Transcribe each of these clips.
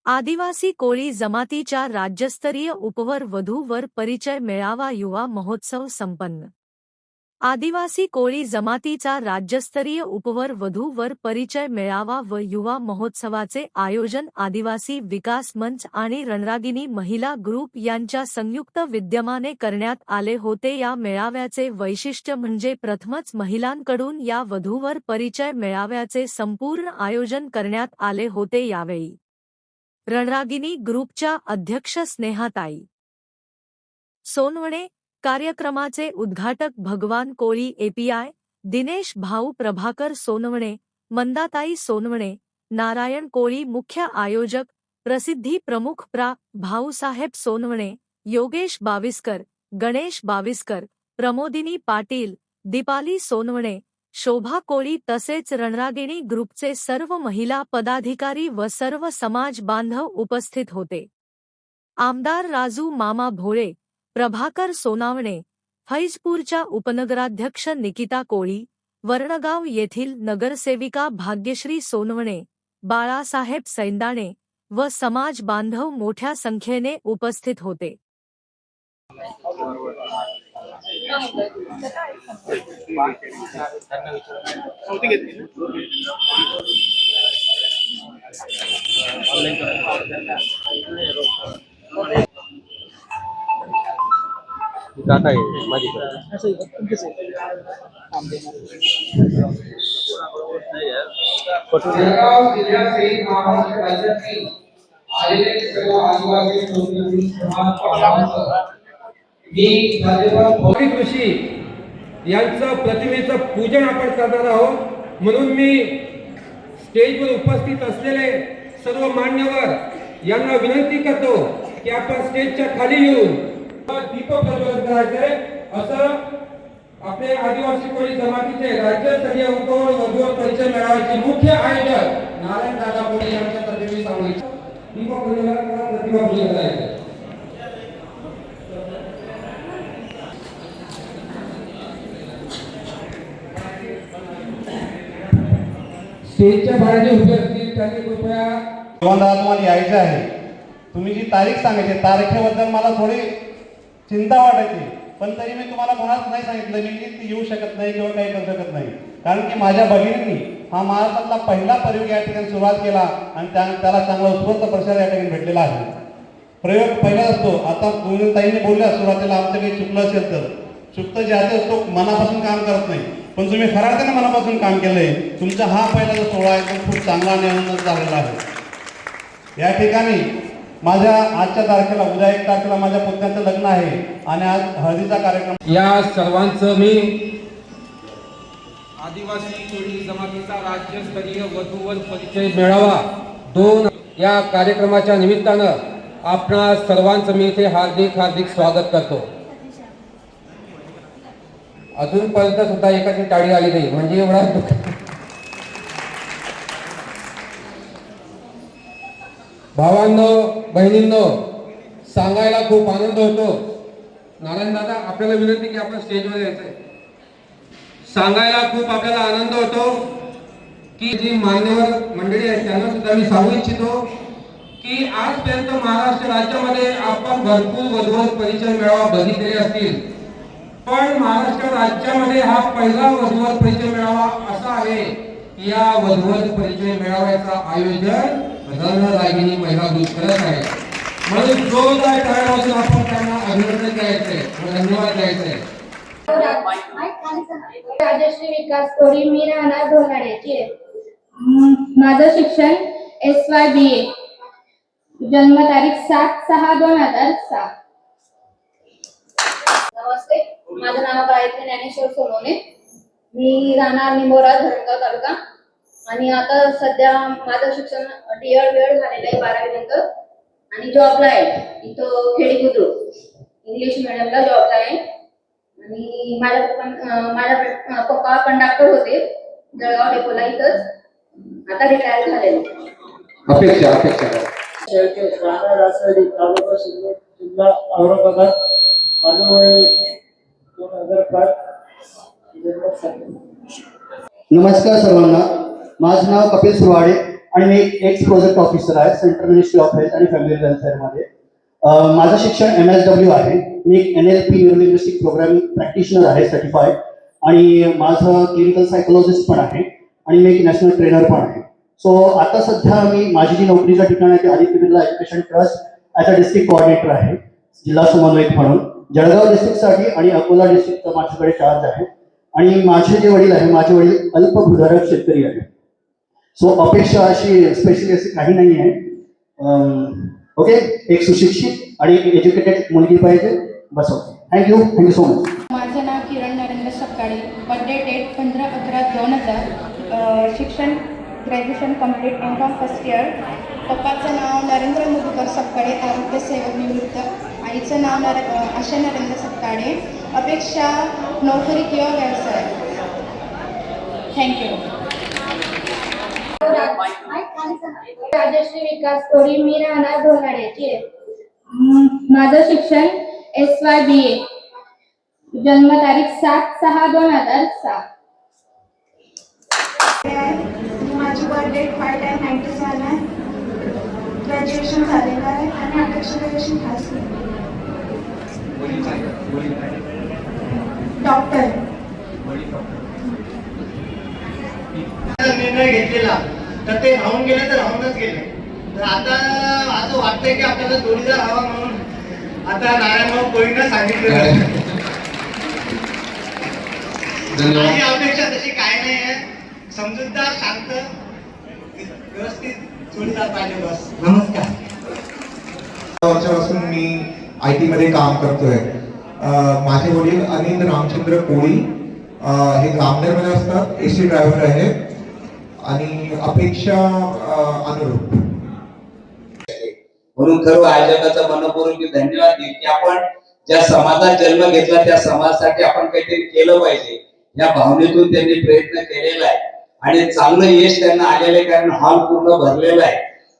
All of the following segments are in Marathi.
आदिवासी कोळी जमातीच्या राज्यस्तरीय उपवर वधू वर परिचय मेळावा युवा महोत्सव संपन्न। आदिवासी कोळी जमातीचा राज्यस्तरीय उपवर वधू वर परिचय मेळावा व युवा महोत्सवाचे आयोजन आदिवासी विकास मंच आणि रणरागिनी महिला ग्रुप यांच्या संयुक्त विद्यमाने करण्यात आले होते। या मेळाव्याचे वैशिष्ट्य म्हणजे प्रथमच महिलांकडून या वधूवर परिचय मेळाव्याचे संपूर्ण आयोजन करण्यात आले होते। यावेळी रणरागिनी ग्रुपच्या अध्यक्ष स्नेहाताई सोनवणे, कार्यक्रमाचे उद्घाटक भगवान कोळी एपीआय, दिनेश भाऊ प्रभाकर सोनवणे, मंदाताई सोनवणे, नारायण कोळी मुख्य आयोजक, प्रसिद्धी प्रमुख प्रा. भाऊसाहेब सोनवणे, योगेश बाविस्कर, गणेश बाविस्कर, प्रमोदिनी पाटील, दीपाली सोनवणे, शोभा कोळी तसेच रणरागिणी ग्रुपचे सर्व महिला पदाधिकारी व सर्व समाज बांधव उपस्थित होते। आमदार राजू मामा भोळे, प्रभाकर सोनावणे, फैजपूरच्या उपनगराध्यक्ष निकिता कोळी, वर्णगाव येथील नगरसेविका भाग्यश्री सोनवणे, बाळासाहेब सैंदाणे व समाज बांधव मोठ्या संख्येने उपस्थित होते। ऋषी यांचं प्रतिमेचं पूजन आपण करणार आहोत। म्हणून मी स्टेजवर उपस्थित असलेले सर्व मान्यवर यांना विनंती करतो की आपण स्टेजच्या खाली येऊन दीप प्रज्वलित करायचे। असं आपले आदिवासी कोळी जमातीचे राज्यस्तरीय उपवर वधूवर परिचय मेळाव्याचे मुख्य आयोजक नारायण दादा कोळी यांच्यातर्फे मी सांगितले। दीप प्रज्वलन प्रतिमा पूजन करायचे। स्टेजच्या बाहेर जे उभे असतील त्यांनी कृपया तुम्हाला यायचं आहे। तुम्ही जी तारीख सांगायची तारखेबद्दल मला थोडी चिंता वाटायची, पण तरी मी तुम्हाला कोणाच नाही सांगितलं मी की येऊ शकत नाही किंवा काही करू शकत नाही, कारण की माझ्या भगिनींनी हा महाराष्ट्रातला पहिला प्रयोग या ठिकाणी सुरुवात केला आणि त्याला चांगला उत्स्फूर्त प्रसार या ठिकाणी भेटलेला आहे। प्रयोग पहिला असतो। आता ताईंनी बोलल्या सुरुवातीला आमचं काही चुकलं असेल तर चुकतं जे आहे तो मनापासून काम करत नाही, पण तुम्ही खऱ्या अर्थाने मनापासून काम केलंय। तुमचा हा पहिला जो सोहळा आहे तो खूप चांगला आणि आनंदाचा झालेला आहे। या ठिकाणी माझ्या आजच्या तारखेला उद्या 1 तारखेला माझ्या पुतण्याचं लग्न आहे आणि आज हळदीचा कार्यक्रम। या सर्वांचं मी आदिवासी कोळी जमातीचा राज्यस्तरीय वधूवर परिचय मेळावा 2 या कार्यक्रमाच्या निमित्तानं आपणा सर्वांचं मी इथे हार्दिक स्वागत करतो। अजूनपर्यंत सुद्धा एकाची टाळी आली नाही, म्हणजे एवढा भावांनो बहिणींनो सांगायला खूप आनंद होतो। नारायण दादा आपल्याला विनंती की आपण स्टेजवर यायचंय। सांगायला खूप आपल्याला आनंद होतो की जी मान्यवर मंडळी आहेत त्यांना सुद्धा मी सांगू इच्छितो की आजपर्यंत महाराष्ट्र राज्यामध्ये आपण भरपूर वधूवर परिचय मेळावा बघितलेले असतील, पण महाराष्ट्र राज्यामध्ये हा पहिला वधूवर परिचय मेळावा असा आहे की या वधूवर परिचय मेळाव्याचं आयोजन रणरागिनी महिला ग्रुप करत आहे। म्हणून जोरदार टाळ्या वाजवून आपण त्यांना अभिनंदन द्यायचंय, धन्यवाद द्यायचंय। राजश्री विकास कोळी, मी राहणार धोलाड्याची आहे। माझं शिक्षण SYBA, जन्मतारीख 7/6/2007। नमस्ते, माझं नाव गायत्री ज्ञानेश्वर सोनवणे, मी राहणार निमोरा धरणगाव तालुका आणि आता सध्या माझं शिक्षण DED झालेलं आहे 12वी नंतर आणि जॉबला आहे इथं खेडी बुद्रुक इंग्लिश मीडियमला जॉबला आहे। आणि माझा पप्पा कंडक्टर होते जळगाव डेपोला, इथंच आता रिटायर झालेले। जिल्हा औरंगाबाद, माझं वय 2005। नमस्कार सर्वांना, माझं नाव कपिल सुरवाडे, आणि मी एक्स प्रोजेक्ट ऑफिसर आहे सेंट्रल मिनिस्ट्री ऑफ हेल्थ आणि फॅमिली वेलफेअरमध्ये. माझं शिक्षण MSW आहे. मी एक NLP न्यूरोलिंग्विस्टिक प्रोग्रामिंग प्रॅक्टिशनर आहे सर्टिफाईड, आणि माझं क्लिनिकल सायकोलॉजिस्ट पण आहे, आणि मी एक नॅशनल ट्रेनर पण आहे. सो आता सध्या मी माझी जी नोकरीचं ठिकाण आहे ते Aditya Birla education trust as a district coordinator आहे, जिल्हा समन्वयक म्हणून. जळगाव डिस्ट्रिक्टसाठी आणि अकोला डिस्ट्रिक्टचा माझ्याकडे चार्ज आहे. आणि माझे जे वडील आहे, माझे वडील अल्पभूधारक शेतकरी आहेत. सो अपेक्षा अशी स्पेशली अशी काही नाही आहे. ओके, एक सुशिक्षित आणि एज्युकेटेड मुलगी पाहिजे, बस. Okay, thank you so much. माझं नाव किरण नरेंद्र सपकाळे. Birthday date 15/11/2000. शिक्षण graduation complete, M.Com first year. पप्पाचं नाव नरेंद्र मधुकर सपकाळे, आरोग्य सेवक निवृत्त. आईचं नाव आशा नरेंद्र सपकाळे. अपेक्षा नोकरी किंवा व्यवसाय. थँक्यू. राजश्री विकास कोळी, मी राहणार धोलाड्याची आहे. माझं शिक्षण SY BA. जन्मतारीख 7/6/2007. माझी बर्थडे 5/10/97 आहे. ग्रॅज्युएशन झालेलं आहे आणि अपेक्षा ग्रॅज्युएशन खास डॉक्टर. निर्णय घेतलेला तर ते राहून गेले तर राहूनच गेले. तर आता असं वाटतंय की आपल्याला जोडीदार हवा म्हणून आता नारायणराव कोळीनं सांगितलेलं आहे. माझी अपेक्षा तशी काय नाही आहे. समजूतदार, शांत, व्यवस्थित जोडीदार पाहिजे, बस. नमस्कार. वर्षापासून मी IT मध्ये काम करतोय. माझे वडील अनिल रामचंद्र कोळी हे जामनेरमध्ये असतात, AC ड्रायव्हर आहे, आणि अपेक्षा अनुरूप. म्हणून खरं आयोजकाचा मनपूर्वक धन्यवाद देईल की आपण ज्या समाजात जन्म घेतला त्या समाजासाठी आपण काहीतरी केलं पाहिजे या भावनेतून त्यांनी प्रयत्न केलेला आहे, आणि चांगलं यश त्यांना आलेलं आहे. कारण हॉल पूर्ण भरलेला आहे.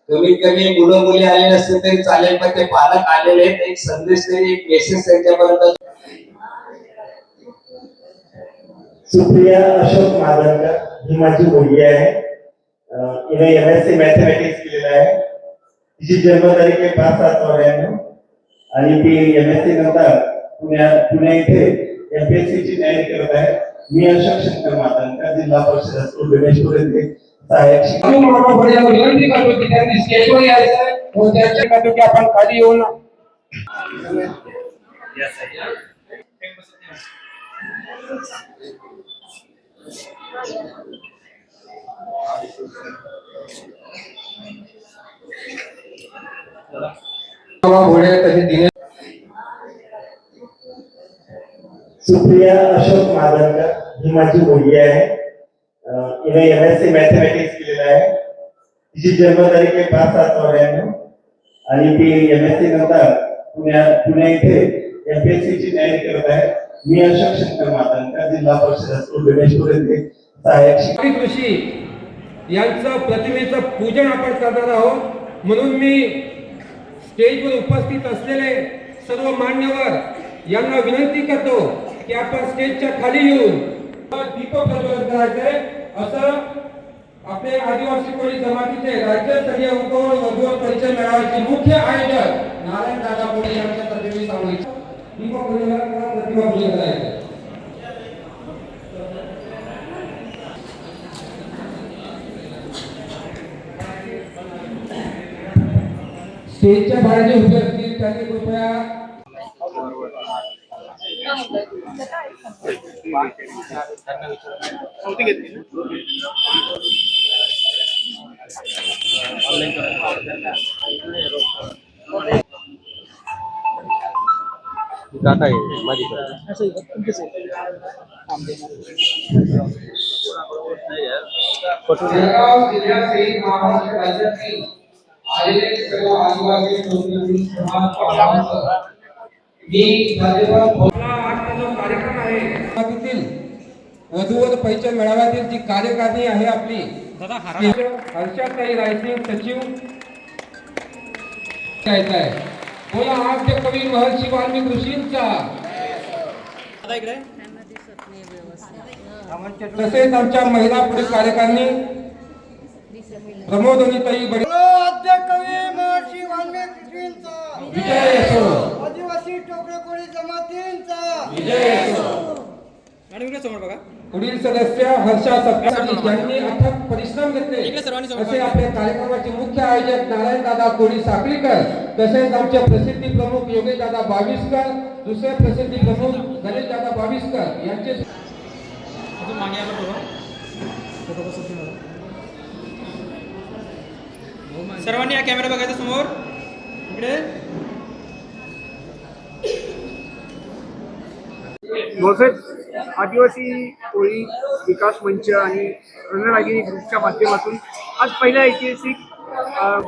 कमीत कमी मुलं मुली आलेले असते तरी चालेल, पण ते पालक आलेले आहेत. एक संदेश तरी, एक मेसेज त्यांच्यापर्यंत. सुप्रिया अशोक मादरकर ही माझी मुलगी आहे. हिने MSc मॅथमॅटिक्स केलेलं आहे. तिची जन्मतारीख आहे 5/7/92, आणि ती MSc नंतर पुणे इथे MPSC ची तयारी करत आहे. मी अशोक शंकर मादरकर, जिल्हा परिषद स्कूल गणेशपूर येथे सहाय्यक शिक्षक. विनंती करतो की त्यांनी स्टेजवर यायचं व त्यांच्या करतो की आपण खाली येऊन सुप्रिया अशोक मादरकर ही माझी मुलगी आहे. हिने MSc मॅथमॅटिक्स केलेलं आहे. तिची जन्मतारीख आहे 5/7/92, आणि ती MSc नंतर पुणे इथे MPSC ची तयारी करत आहे. मी अशोक शंकर मादरकर, जिल्हा परिषद स्कूल गणेशपूर येथे सहाय्यक शिक्षक. ऋषी यांचं प्रतिमेचं पूजन आपण करणार आहोत. म्हणून मी स्टेजवर उपस्थित असलेले सर्व मान्यवर यांना विनंती करतो की आपण स्टेजच्या खाली येऊन दीप प्रज्वलित करायचे. असं आपले आदिवासी कोळी जमातीचे राज्यस्तरीय उपवर वधूवर परिचय मेळाव्याचे मुख्य आयोजक नारायण दादा कोळी यांच्यातर्फे मी सांगितलं. दीप प्रज्वलन प्रतिमा पूजन करायचे. स्टेजच्या बाहेर जे उभे असतील त्यांनी कृपया जळगाव जिल्ह्यातील महाराष्ट्र राज्यातील आलेले सर्व आदिवासी मी आजचा जो कार्यक्रम आहे वधूवर परिचय मेळाव्यातील जी कार्यकारिणी आहे आपली हर्षाताई रायसिंग सचिव आहे. बोला आद्य कवी महर्षी वाल्मिकी ऋषींचा. तसेच आमच्या महिला पुढील कार्यकारिणी प्रमोदनीताई बडे विजय असो. आदिवासी टोपरे कोळी जमातींचा विजय असो. पुढील सदस्य हर्षा सत्तारी यांनी अथक परिश्रम घेतले असे आपल्या कार्यक्रमाचे मुख्य आयोजक नारायण दादा कोळी साखळीकर, तसेच आमचे प्रसिद्धी प्रमुख योगेश दादा बाविस्कर, दुसरे प्रसिद्धी प्रमुख गणेश दादा बाविस्कर यांचे सर्वांनी या कॅमेरा बघायचा समोर इकडे. आदिवासी कोळी विकास मंच आणि रणरागिणी ग्रुपच्या माध्यमातून आज पहिला ऐतिहासिक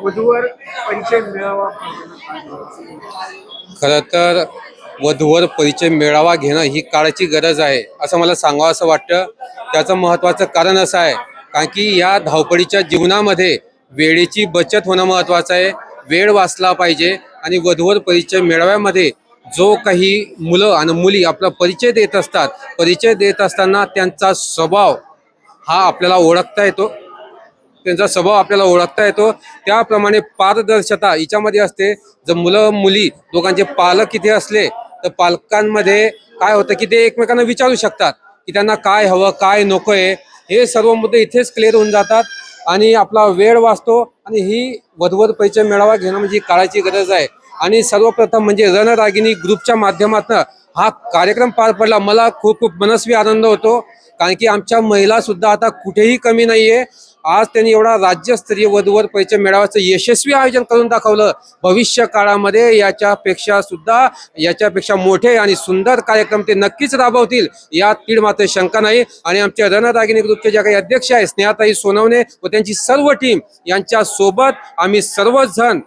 वधूवर परिचय मेळावा. खरं तर वधूवर परिचय मेळावा घेणं ही काळाची गरज आहे असं मला सांगावं असं वाटतं. त्याचं महत्त्वाचं कारण असं आहे कारण की या धावपळीच्या जीवनामध्ये वेळेची बचत होणं महत्त्वाचं आहे. वेळ वाचला पाहिजे आणि वधूवर परिचय मेळाव्यामध्ये जो काही मुलं आणि मुली आपला परिचय देत असतात, परिचय देत असताना त्यांचा स्वभाव हा आपल्याला ओळखता येतो. त्यांचा स्वभाव आपल्याला ओळखता येतो. त्याप्रमाणे पारदर्शकता हिच्यामध्ये असते. जर मुलं मुली दोघांचे पालक इथे असले तर पालकांमध्ये काय होतं की ते एकमेकांना विचारू शकतात की त्यांना काय हवं काय नको आहे. हे सर्व मुद्दे इथेच क्लिअर होऊन जातात आणि आपला वेळ वाचतो. आणि ही वधूवर परिचय मेळावा घेणं म्हणजे काळाची गरज आहे. आणि सर्वप्रथम म्हणजे रणरागिणी ग्रुपच्या माध्यमातून हा कार्यक्रम पार पडला. मला खूप खूप मनस्वी आनंद होतो कारण की आमच्या महिला सुद्धा आता कुठेही कमी नाहीये. आज त्यांनी एवढा राज्यस्तरीय वधूवर परिचय मेळाव्याचं यशस्वी आयोजन करून दाखवलं. भविष्य काळामध्ये याच्यापेक्षा मोठे आणि सुंदर कार्यक्रम ते नक्कीच राबवतील यात तीळ मात्र शंका नाही. आणि आमच्या रणरागिणी ग्रुपचे ज्या काही अध्यक्ष आहेत स्नेहाताई सोनवणे व त्यांची सर्व टीम यांच्या सोबत आम्ही सर्वजण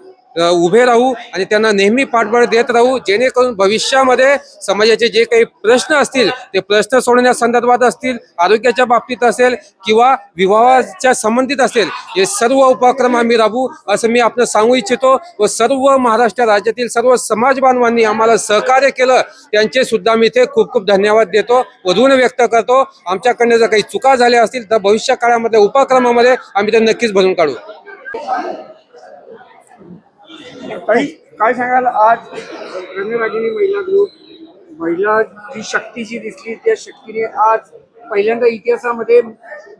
उभे राहू आणि त्यांना नेहमी पाठबळ देत राहू, जेणेकरून भविष्यामध्ये समाजाचे जे काही प्रश्न असतील ते प्रश्न सोडवण्यासंदर्भात असतील, आरोग्याच्या बाबतीत असेल किंवा विवाहाच्या संबंधित असेल, हे सर्व उपक्रम आम्ही राबवू असं मी आपण सांगू इच्छितो. व सर्व महाराष्ट्र राज्यातील सर्व समाज बांधवांनी आम्हाला सहकार्य केलं त्यांचे सुद्धा मी इथे खूप खूप धन्यवाद देतो व ऋण व्यक्त करतो. आमच्याकडनं जर काही चुका झाल्या असतील तर भविष्य काळामध्ये उपक्रमामध्ये आम्ही ते नक्कीच भरून काढू. काय सांगाल आज रणरागिणी महिला ग्रुप महिला जी शक्तीची दिसली त्या शक्तीने आज पहिल्यांदा इतिहासामध्ये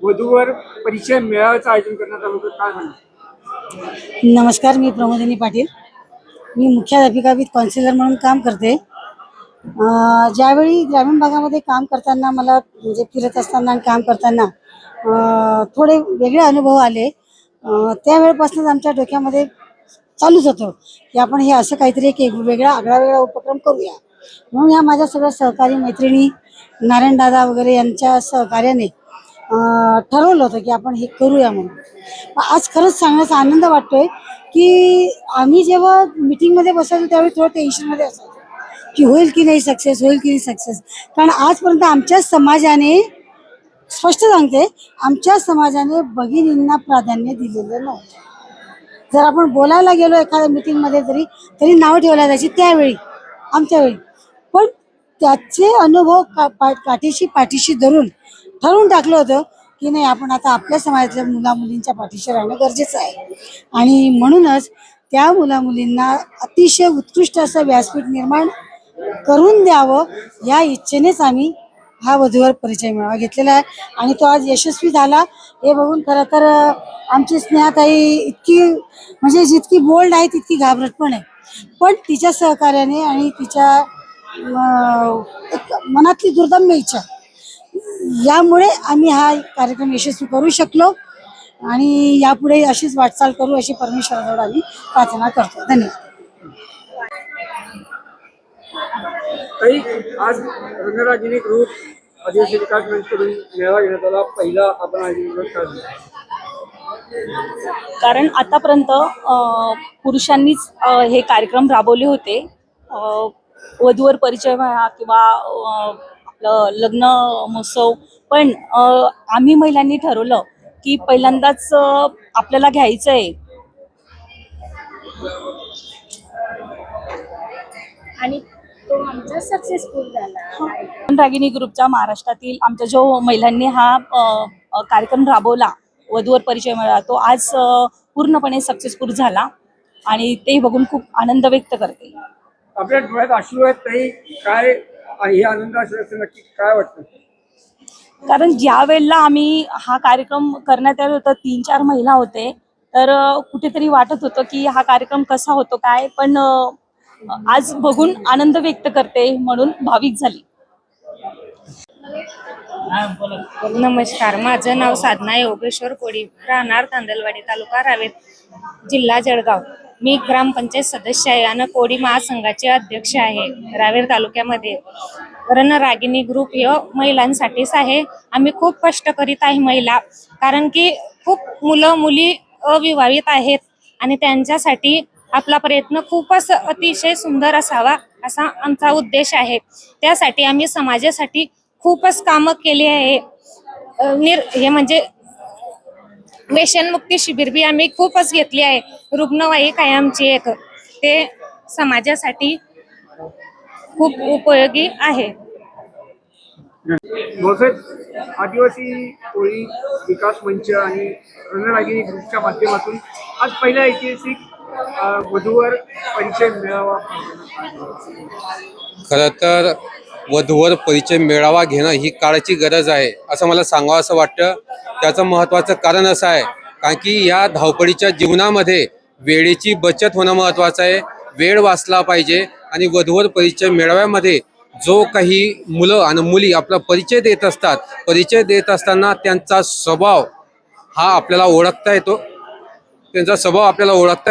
वधूवर परिचय मेळाव्याचं आयोजन करण्यात आलं होतं. काय सांगाल? नमस्कार, मी प्रमोदिनी पाटील. मी मुख्याध्यापिका विथ काउन्सिलर म्हणून काम करते. ज्यावेळी ग्रामीण भागामध्ये काम करताना मला म्हणजे फिरत असताना आणि काम करताना थोडे वेगळे अनुभव आले. त्यावेळेपासूनच आमच्या डोक्यामध्ये चालूच होतं की आपण हे असं काहीतरी एक वेगळा आगळा उपक्रम करूया. म्हणून ह्या माझ्या सगळ्या सहकारी मैत्रिणी नारायणदादा वगैरे यांच्या सहकार्याने ठरवलं होतं की आपण हे करूया म्हणून. आज खरंच सांगण्याचा आनंद वाटतोय की आम्ही जेव्हा मिटिंगमध्ये बसायचो त्यावेळी थोडं टेन्शनमध्ये असायचो की होईल की नाही सक्सेस, होईल की नाही सक्सेस. कारण आजपर्यंत आमच्या समाजाने, स्पष्ट सांगते, आमच्या समाजाने भगिनींना प्राधान्य दिलेलं नव्हतं. जर आपण बोलायला गेलो एखाद्या मीटिंगमध्ये तरी नावं ठेवल्या जायची त्यावेळी आमच्या वेळी. पण त्याचे अनुभव पाठीशी धरून ठरवून टाकलं होतं की नाही, आपण आता आपल्या समाजातल्या मुलामुलींच्या पाठीशी राहणं गरजेचं आहे. आणि म्हणूनच त्या मुलामुलींना अतिशय उत्कृष्ट असं व्यासपीठ निर्माण करून द्यावं या इच्छेनेच आम्ही हा वधूवर परिचय मेळावा घेतलेला आहे. आणि तो आज यशस्वी झाला हे बघून खरं तर आमची स्नेहाताई इतकी म्हणजे जितकी बोल्ड आहे तितकी घाबरट पण आहे. पण तिच्या सहकार्याने आणि तिच्या मनातली दुर्दम्य इच्छा यामुळे आम्ही हा कार्यक्रम यशस्वी करू शकलो. आणि यापुढे अशीच वाटचाल करू अशी परमेश्वराजवळ आम्ही प्रार्थना करतो. धन्यवाद. आज रणरागिणी ग्रुप आदिवासी विकास मंचकडून मेळावा घेण्यात आला. पहिला आपण आयोजन कारण आतापर्यंत पुरुषांनीच हे कार्यक्रम राबवले होते. वधूवर परिचय म्हणा किंवा आपलं लग्न महोत्सव. पण आम्ही महिलांनी ठरवलं की पहिल्यांदाच आपल्याला घ्यायचं आहे. आणि तो आमचा सक्सेसफुल झाला. रागिणी ग्रुपच्या महाराष्ट्रातील आमच्या जो महिलांनी हा कार्यक्रम राबवला वधूवर परिचय मेळावा तो आज पूर्णपणे सक्सेसफुल झाला आणि ते बघून खूप आनंद व्यक्त करते. आपल्या डोळ्यात अश्रू आहेत ताई, काय हे आनंद अश्रू असं नक्की काय वाटतं? कारण ज्या वेळेला आम्ही हा कार्यक्रम करण्यात आलो होतं 3-4 महिला होते, तर कुठेतरी वाटत होतं की हा कार्यक्रम कसा होतो काय, पण आज बघून आनंद व्यक्त करते म्हणून भाविक झाली. नमस्कार, माझं नाव साधना योगेश्वर कोळी, राहणार तांदलवाडी, तालुका रावेर, जिल्हा जळगाव. मी ग्रामपंचायत सदस्य आहे आणि कोळी महासंघाचे अध्यक्ष आहे रावेर तालुक्यामध्ये. रणरागिणी ग्रुप हे महिलांसाठीच आहे. आम्ही खूप कष्ट करीत आहे महिला, कारण की खूप मुलं मुली अविवाहित आहेत आणि त्यांच्यासाठी आपला प्रयत्न खूपच अतिशय सुंदर असावा असा आमचा उद्देश आहे. त्यासाठी आम्ही समाजासाठी खूपच कामं केली आहे. हे म्हणजे व्यसनमुक्ती शिबिर बी आम्ही खूपच घेतली आहे. रुग्णवाहिका आहे आमची एक, ते समाजासाठी खूप उपयोगी आहे. आदिवासी कोळी विकास मंच आणि रणरागिणी ग्रुपच्या माध्यमातून आज पहिला ऐतिहासिक वधूवर परिचय मेळावा. खरं तर वधूवर परिचय मेळावा घेणं ही काळाची गरज आहे असं मला सांगावं असं वाटतं. त्याचं महत्त्वाचं कारण असं आहे कारण की या धावपळीच्या जीवनामध्ये वेळेची बचत होणं महत्त्वाचं आहे. वेळ वाचला पाहिजे आणि वधूवर परिचय मेळाव्यामध्ये जो काही मुलं आणि मुली आपला परिचय देत असतात, परिचय देत असताना त्यांचा स्वभाव हा आपल्याला ओळखता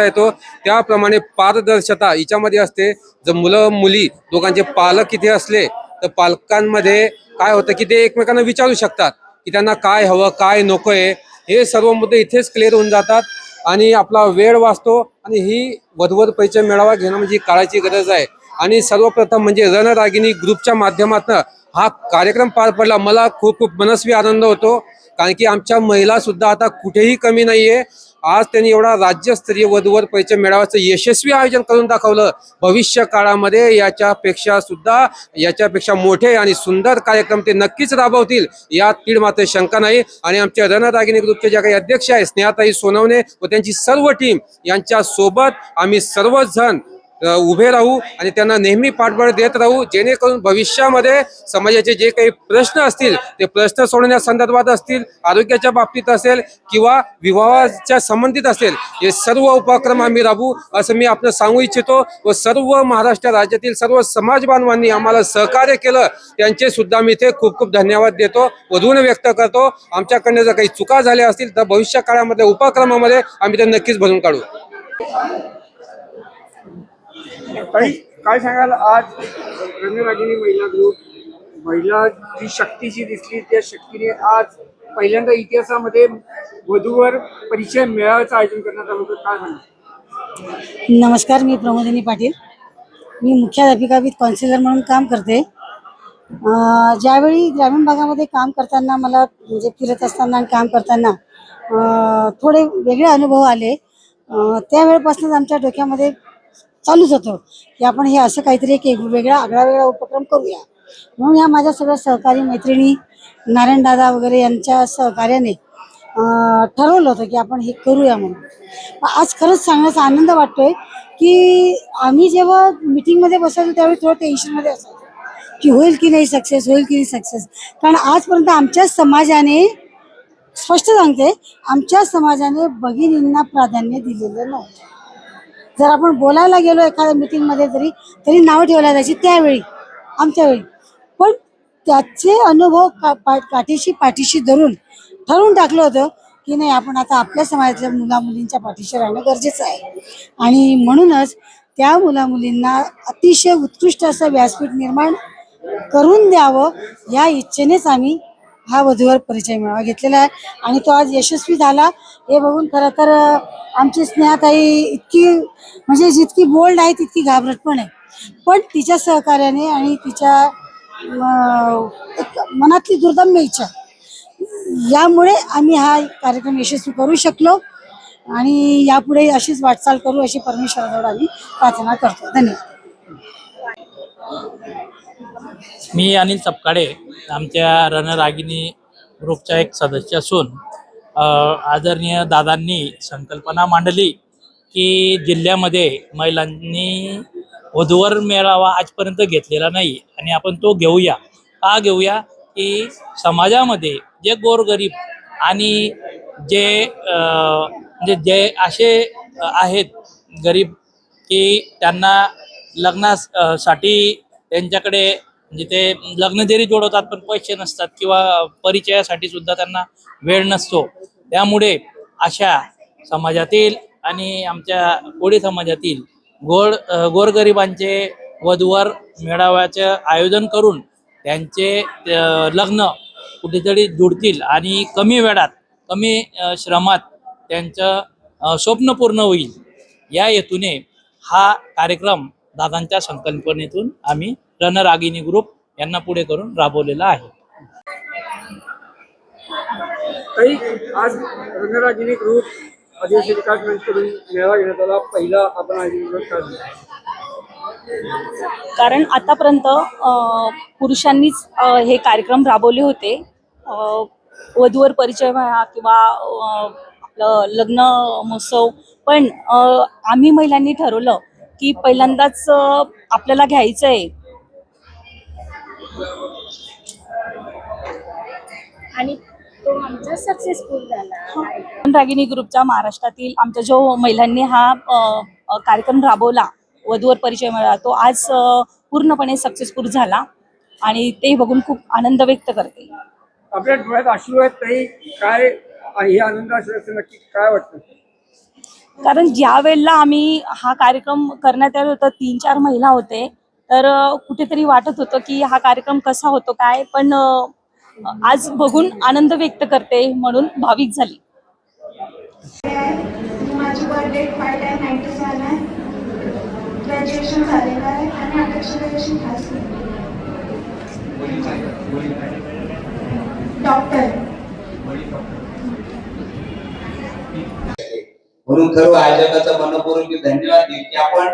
येतो. त्याप्रमाणे पारदर्शकता हिच्यामध्ये असते. जर मुलं मुली दोघांचे पालक इथे असले तर पालकांमध्ये काय होतं की ते एकमेकांना विचारू शकतात की त्यांना काय हवं काय नको आहे. हे सर्व मुद्दे इथेच क्लिअर होऊन जातात आणि आपला वेळ वाचतो. आणि ही वधूवर परिचय मेळावा घेणं म्हणजे काळाची गरज आहे. आणि सर्वप्रथम म्हणजे रणरागिणी ग्रुपच्या माध्यमातून हा कार्यक्रम पार पडला. मला खूप खूप मनस्वी आनंद होतो कारण की आमच्या महिला सुद्धा आता कुठेही कमी नाहीये. आज त्यांनी एवढा राज्यस्तरीय वधूवर परिचय मेळाव्याचं यशस्वी आयोजन करून दाखवलं. भविष्य काळामध्ये याच्यापेक्षा मोठे आणि सुंदर कार्यक्रम ते नक्कीच राबवतील यात तीळ मात्र शंका नाही. आणि आमच्या रणरागिणी ग्रुपचे ज्या काही अध्यक्ष आहेत स्नेहाताई सोनवणे व त्यांची सर्व टीम यांच्या सोबत आम्ही सर्वच जण उभे राहू आणि त्यांना नेहमी पाठबळ देत राहू, जेणेकरून भविष्यामध्ये समाजाचे जे काही प्रश्न असतील ते प्रश्न सोडवण्यासंदर्भात असतील, आरोग्याच्या बाबतीत असेल किंवा विवाहाच्या संबंधित असेल, हे सर्व उपक्रम आम्ही राबवू असं मी आपण सांगू इच्छितो. व सर्व महाराष्ट्र राज्यातील सर्व समाज बांधवांनी आम्हाला सहकार्य केलं त्यांचे सुद्धा मी इथे खूप खूप धन्यवाद देतो, वधून व्यक्त करतो. आमच्याकडनं जर काही चुका झाल्या असतील तर भविष्य काळामध्ये उपक्रमामध्ये आम्ही ते नक्कीच भरून काढू. काय सांगाल, आज रणरागिणी महिला ग्रुप महिला जी शक्तीची दिसली त्या शक्तीने आज पहिल्यांदा इतिहासामध्ये वधूवर परिचय मेळाव्याचं आयोजन करण्यात आलं होतं. काय म्हणा? नमस्कार, मी प्रमोदिनी पाटील. मी मुख्याध्यापिका विथ काउन्सिलर म्हणून काम करते. ज्यावेळी ग्रामीण भागामध्ये काम करताना मला म्हणजे फिरत असताना काम करताना थोडे वेगळे अनुभव आले. त्यावेळेपासूनच आमच्या डोक्यामध्ये चालूच होतं की आपण हे असं काहीतरी एक वेगळा आगळा उपक्रम करूया. म्हणून ह्या माझ्या सगळ्या सहकारी मैत्रिणी नारायणदादा वगैरे यांच्या सहकार्याने ठरवलं होतं की आपण हे करूया म्हणून. आज खरंच सांगण्याचा आनंद वाटतोय की आम्ही जेव्हा मिटिंगमध्ये बसायचो त्यावेळी थोडं टेन्शनमध्ये असायचो की होईल की नाही सक्सेस, होईल की नाही सक्सेस. कारण आजपर्यंत आमच्या समाजाने, स्पष्ट सांगते, आमच्या समाजाने भगिनींना प्राधान्य दिलेलं नव्हतं. जर आपण बोलायला गेलो एखाद्या मिटिंगमध्ये तरी नावं ठेवल्या जायची त्यावेळी आमच्या वेळी. पण त्याचे अनुभव पाठीशी धरून ठरवून टाकलं होतं की नाही, आपण आता आपल्या समाजातल्या मुलामुलींच्या पाठीशी राहणं गरजेचं आहे. आणि म्हणूनच त्या मुलामुलींना अतिशय उत्कृष्ट असं व्यासपीठ निर्माण करून द्यावं या इच्छेनेच आम्ही हा वधूवर परिचय मेळावा घेतलेला आहे. आणि तो आज यशस्वी झाला हे बघून खरं तर आमची स्नेहाताई इतकी म्हणजे जितकी बोल्ड आहे तितकी घाबरट पण आहे. पण तिच्या सहकार्याने आणि तिच्या मनातली दुर्दम्य इच्छा यामुळे आम्ही हा कार्यक्रम यशस्वी करू शकलो. आणि यापुढे अशीच वाटचाल करू अशी परमेश्वराजवळ आम्ही प्रार्थना करतो. धन्यवाद. मी अनिल चपकाडे, आमच्या रणरागिणी ग्रुपचा एक सदस्य असून आदरणीय दादांनी संकल्पना मांडली की जिल्ह्यामध्ये महिलांनी वधूवर मेळावा आजपर्यंत घेतलेला नाही आणि आपण तो घेऊया. का घेऊया की समाजामध्ये जे गोरगरीब आणि जे म्हणजे जे असे आहेत गरीब की त्यांना लग्नासाठी त्यांच्याकडे म्हणजे ते लग्न जरी जोडवतात पण पैसे नसतात किंवा परिचयासाठी सुद्धा त्यांना वेळ नसतो. त्यामुळे अशा समाजातील आणि आमच्या कोळी समाजातील गोरगरिबांचे वधूवर मेळाव्याचं आयोजन करून त्यांचे लग्न कुठेतरी जुळतील आणि कमी वेळात कमी श्रमात त्यांचं स्वप्न पूर्ण होईल या हेतूने हा कार्यक्रम दादांच्या संकल्पनेतून आम्ही रणरागिणी ग्रुप यांना पुढे करून राबवलेला आहे. काही आज रणरागिणी ग्रुप आदिवासी विकास मंचकडून मेळावा घेण्यात आला. पहिला आपण आयोजन करतो कारण आतापर्यंत पुरुषांनीच हे कार्यक्रम राबवले होते. वधूवर परिचय म्हणा किंवा आपलं लग्न महोत्सव, पण आम्ही महिलांनी ठरवलं की पहिल्यांदाच आपल्याला घ्यायचं आहे आणि तो आमचा सक्सेसफुल झाला. रागिनी ग्रुपच्या महाराष्ट्रातील आमच्या जो महिलांनी हा कार्यक्रम राबवला वधूवर परिचय मिळाला, तो आज पूर्णपणे सक्सेसफुल झाला आणि ते बघून खूप आनंद व्यक्त करते. आपल्या डोळ्यात अश्रू आहेत ताई, काय हे आनंद असेल नक्की काय वाटतं? कारण ज्या वेळेला आम्ही हा कार्यक्रम करण्यात आलो होतं 3-4 महिला होते, तर कुठेतरी वाटत होतं की हा कार्यक्रम कसा होतो काय, पण आज बघून आनंद व्यक्त करते म्हणून भाविक झाली. माझी बर्थडे 5/10/97 आहे. ग्रॅज्युएशन झालेलं आहे आणि अपेक्षा ग्रॅज्युएशन खास डॉक्टर. म्हणून खरं आयोजकाचा मनपूर्वक धन्यवाद देईल की आपण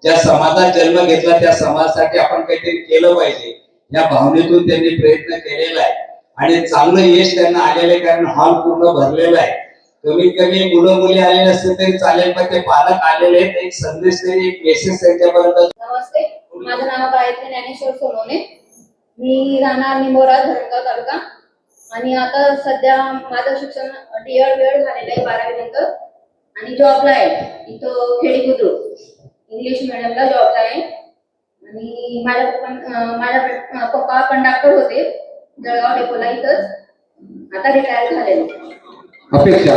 ज्या समाजात जन्म घेतला त्या समाजासाठी आपण काहीतरी केलं पाहिजे या भावनेतून त्यांनी प्रयत्न केलेला आहे आणि चांगलं यश त्यांना आलेलं आहे. कारण हॉल पूर्ण भरलेला आहे. कमीत कमी मुलं मुली आलेले असते तरी चालेल, पण ते पालक आलेले आहेत. एक संदेश तरी एक मेसेज त्यांच्यापर्यंत. नमस्ते, माझं नाव गायत्री ज्ञानेश्वर सोनवणे. मी राहणार निंबोरा धरणगाव तालुका आणि आता सध्या माझं शिक्षण DED झालेलं आहे 12वी नंतर आणि जॉबला आहे इथं खेडी बुद्रुक इंग्लिश मिडियमला जॉबला आहे. आणि माझ्या पप्पा कंडक्टर होते जळगाव डेपोला, इथंच आता रिटायर झालेले. अपेक्षा